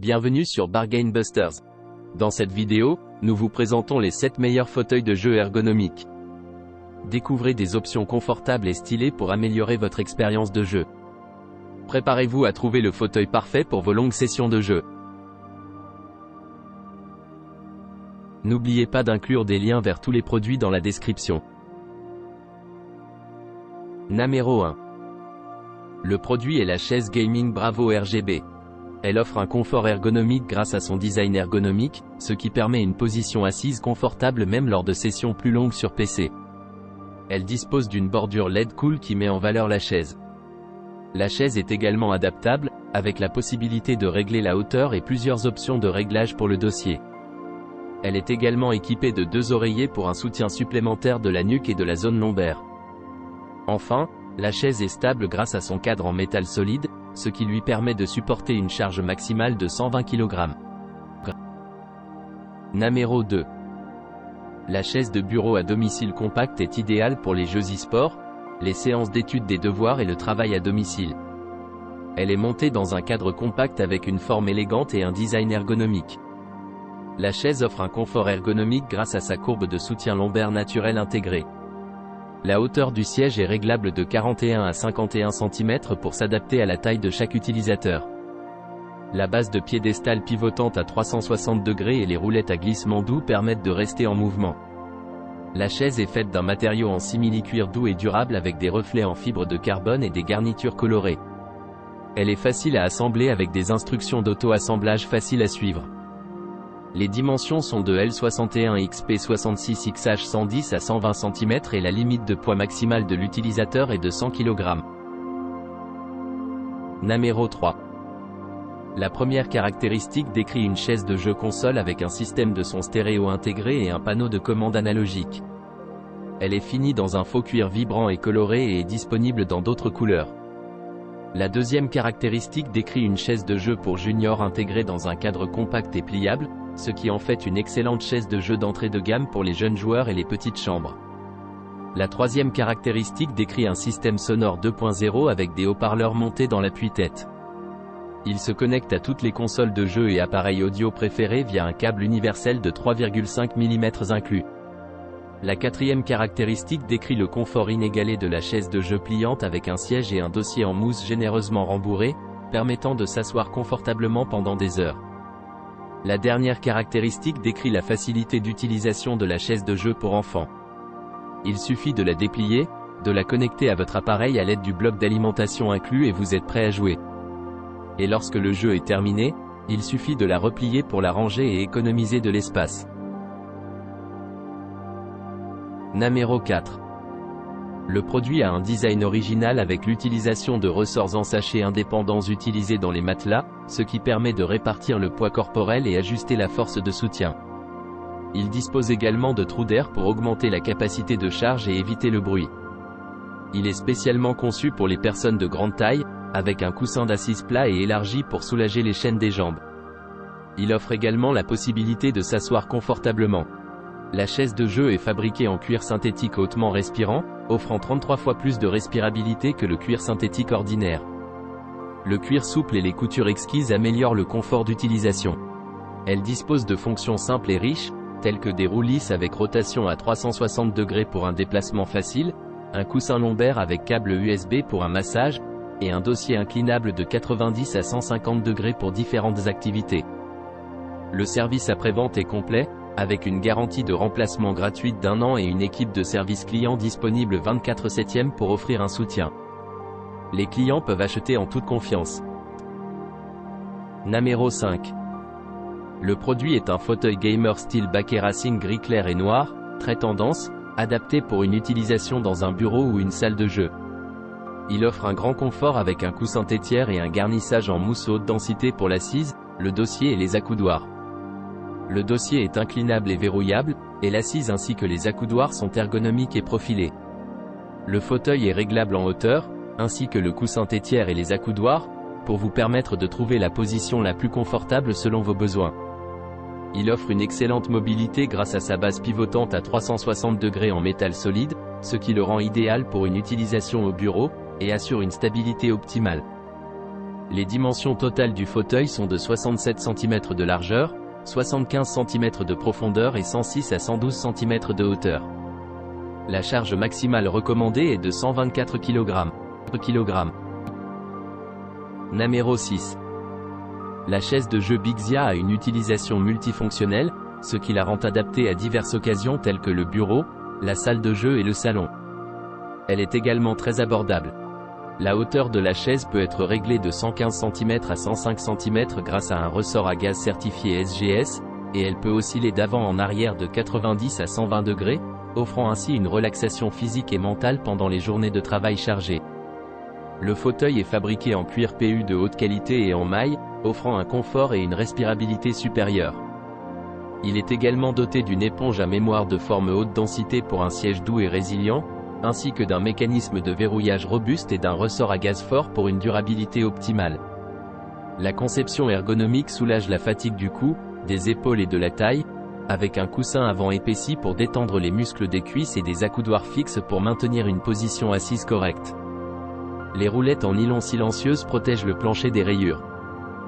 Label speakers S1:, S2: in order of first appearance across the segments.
S1: Bienvenue sur Bargain Busters. Dans cette vidéo, nous vous présentons les 7 meilleurs fauteuils de jeu ergonomiques. Découvrez des options confortables et stylées pour améliorer votre expérience de jeu. Préparez-vous à trouver le fauteuil parfait pour vos longues sessions de jeu. N'oubliez pas d'inclure des liens vers tous les produits dans la description. Numéro 1. Le produit est la chaise gaming Bravo RGB. Elle offre un confort ergonomique grâce à son design ergonomique, ce qui permet une position assise confortable même lors de sessions plus longues sur PC. Elle dispose d'une bordure LED cool qui met en valeur la chaise. La chaise est également adaptable, avec la possibilité de régler la hauteur et plusieurs options de réglage pour le dossier. Elle est également équipée de 2 oreillers pour un soutien supplémentaire de la nuque et de la zone lombaire. Enfin, la chaise est stable grâce à son cadre en métal solide, ce qui lui permet de supporter une charge maximale de 120 kg. Numéro 2. La chaise de bureau à domicile compacte est idéale pour les jeux e-sport, les séances d'études des devoirs et le travail à domicile. Elle est montée dans un cadre compact avec une forme élégante et un design ergonomique. La chaise offre un confort ergonomique grâce à sa courbe de soutien lombaire naturel intégrée. La hauteur du siège est réglable de 41 à 51 cm pour s'adapter à la taille de chaque utilisateur. La base de piédestal pivotante à 360 degrés et les roulettes à glissement doux permettent de rester en mouvement. La chaise est faite d'un matériau en simili-cuir doux et durable avec des reflets en fibre de carbone et des garnitures colorées. Elle est facile à assembler avec des instructions d'auto-assemblage faciles à suivre. Les dimensions sont de L61 XP66 XH 110 à 120 cm et la limite de poids maximal de l'utilisateur est de 100 kg. Numéro 3. La première caractéristique décrit une chaise de jeu console avec un système de son stéréo intégré et un panneau de commande analogique. Elle est finie dans un faux cuir vibrant et coloré et est disponible dans d'autres couleurs. La deuxième caractéristique décrit une chaise de jeu pour junior intégrée dans un cadre compact et pliable, ce qui en fait une excellente chaise de jeu d'entrée de gamme pour les jeunes joueurs et les petites chambres. La troisième caractéristique décrit un système sonore 2.0 avec des haut-parleurs montés dans l'appui-tête. Il se connecte à toutes les consoles de jeu et appareils audio préférés via un câble universel de 3,5 mm inclus. La quatrième caractéristique décrit le confort inégalé de la chaise de jeu pliante avec un siège et un dossier en mousse généreusement rembourré, permettant de s'asseoir confortablement pendant des heures. La dernière caractéristique décrit la facilité d'utilisation de la chaise de jeu pour enfants. Il suffit de la déplier, de la connecter à votre appareil à l'aide du bloc d'alimentation inclus et vous êtes prêt à jouer. Et lorsque le jeu est terminé, il suffit de la replier pour la ranger et économiser de l'espace. Numéro 4. Le produit a un design original avec l'utilisation de ressorts en sachet indépendants utilisés dans les matelas, ce qui permet de répartir le poids corporel et ajuster la force de soutien. Il dispose également de trous d'air pour augmenter la capacité de charge et éviter le bruit. Il est spécialement conçu pour les personnes de grande taille, avec un coussin d'assise plat et élargi pour soulager les chaînes des jambes. Il offre également la possibilité de s'asseoir confortablement. La chaise de jeu est fabriquée en cuir synthétique hautement respirant, offrant 33 fois plus de respirabilité que le cuir synthétique ordinaire. Le cuir souple et les coutures exquises améliorent le confort d'utilisation. Elle dispose de fonctions simples et riches, telles que des roues lisses avec rotation à 360 degrés pour un déplacement facile, un coussin lombaire avec câble USB pour un massage, et un dossier inclinable de 90 à 150 degrés pour différentes activités. Le service après-vente est complet, avec une garantie de remplacement gratuite d'1 an et une équipe de service client disponible 24/7 pour offrir un soutien. Les clients peuvent acheter en toute confiance. Numéro 5. Le produit est un fauteuil gamer style baquet racing gris clair et noir, très tendance, adapté pour une utilisation dans un bureau ou une salle de jeu. Il offre un grand confort avec un coussin tétière et un garnissage en mousse haute densité pour l'assise, le dossier et les accoudoirs. Le dossier est inclinable et verrouillable, et l'assise ainsi que les accoudoirs sont ergonomiques et profilés. Le fauteuil est réglable en hauteur, ainsi que le coussin tétière et les accoudoirs, pour vous permettre de trouver la position la plus confortable selon vos besoins. Il offre une excellente mobilité grâce à sa base pivotante à 360 degrés en métal solide, ce qui le rend idéal pour une utilisation au bureau, et assure une stabilité optimale. Les dimensions totales du fauteuil sont de 67 cm de largeur, 75 cm de profondeur et 106 à 112 cm de hauteur. La charge maximale recommandée est de 124 kg. Numéro 6. La chaise de jeu Bixia a une utilisation multifonctionnelle, ce qui la rend adaptée à diverses occasions telles que le bureau, la salle de jeu et le salon. Elle est également très abordable. La hauteur de la chaise peut être réglée de 115 cm à 105 cm grâce à un ressort à gaz certifié SGS, et elle peut osciller d'avant en arrière de 90 à 120 degrés, offrant ainsi une relaxation physique et mentale pendant les journées de travail chargées. Le fauteuil est fabriqué en cuir PU de haute qualité et en maille, offrant un confort et une respirabilité supérieure. Il est également doté d'une éponge à mémoire de forme haute densité pour un siège doux et résilient, ainsi que d'un mécanisme de verrouillage robuste et d'un ressort à gaz fort pour une durabilité optimale. La conception ergonomique soulage la fatigue du cou, des épaules et de la taille, avec un coussin avant épaissi pour détendre les muscles des cuisses et des accoudoirs fixes pour maintenir une position assise correcte. Les roulettes en nylon silencieuse protègent le plancher des rayures.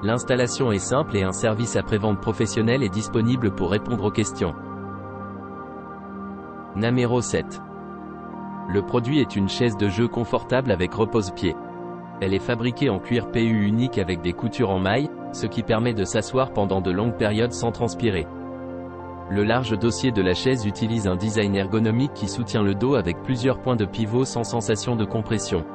S1: L'installation est simple et un service après-vente professionnel est disponible pour répondre aux questions. Numéro 7. Le produit est une chaise de jeu confortable avec repose-pied. Elle est fabriquée en cuir PU unique avec des coutures en maille, ce qui permet de s'asseoir pendant de longues périodes sans transpirer. Le large dossier de la chaise utilise un design ergonomique qui soutient le dos avec plusieurs points de pivot sans sensation de compression.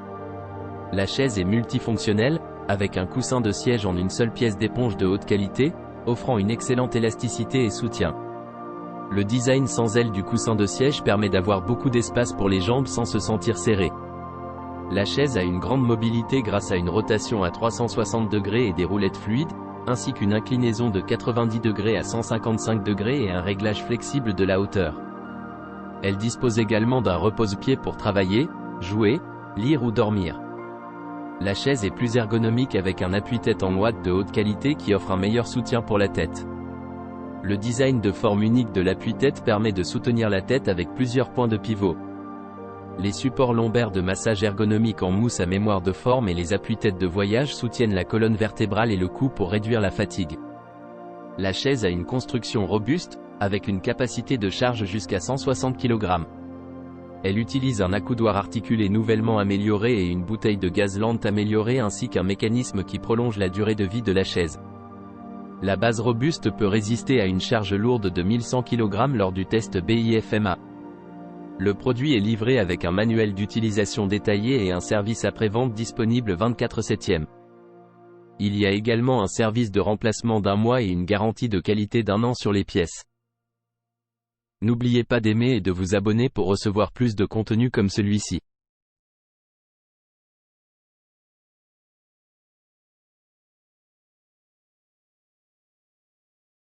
S1: La chaise est multifonctionnelle, avec un coussin de siège en une seule pièce d'éponge de haute qualité, offrant une excellente élasticité et soutien. Le design sans aile du coussin de siège permet d'avoir beaucoup d'espace pour les jambes sans se sentir serré. La chaise a une grande mobilité grâce à une rotation à 360 degrés et des roulettes fluides, ainsi qu'une inclinaison de 90 degrés à 155 degrés et un réglage flexible de la hauteur. Elle dispose également d'un repose-pied pour travailler, jouer, lire ou dormir. La chaise est plus ergonomique avec un appuie-tête en ouate de haute qualité qui offre un meilleur soutien pour la tête. Le design de forme unique de l'appui-tête permet de soutenir la tête avec plusieurs points de pivot. Les supports lombaires de massage ergonomique en mousse à mémoire de forme et les appuis-têtes de voyage soutiennent la colonne vertébrale et le cou pour réduire la fatigue. La chaise a une construction robuste, avec une capacité de charge jusqu'à 160 kg. Elle utilise un accoudoir articulé nouvellement amélioré et une bouteille de gaz lente améliorée ainsi qu'un mécanisme qui prolonge la durée de vie de la chaise. La base robuste peut résister à une charge lourde de 1100 kg lors du test BIFMA. Le produit est livré avec un manuel d'utilisation détaillé et un service après-vente disponible 24/7. Il y a également un service de remplacement d'1 mois et une garantie de qualité d'1 an sur les pièces. N'oubliez pas d'aimer et de vous abonner pour recevoir plus de contenu comme celui-ci.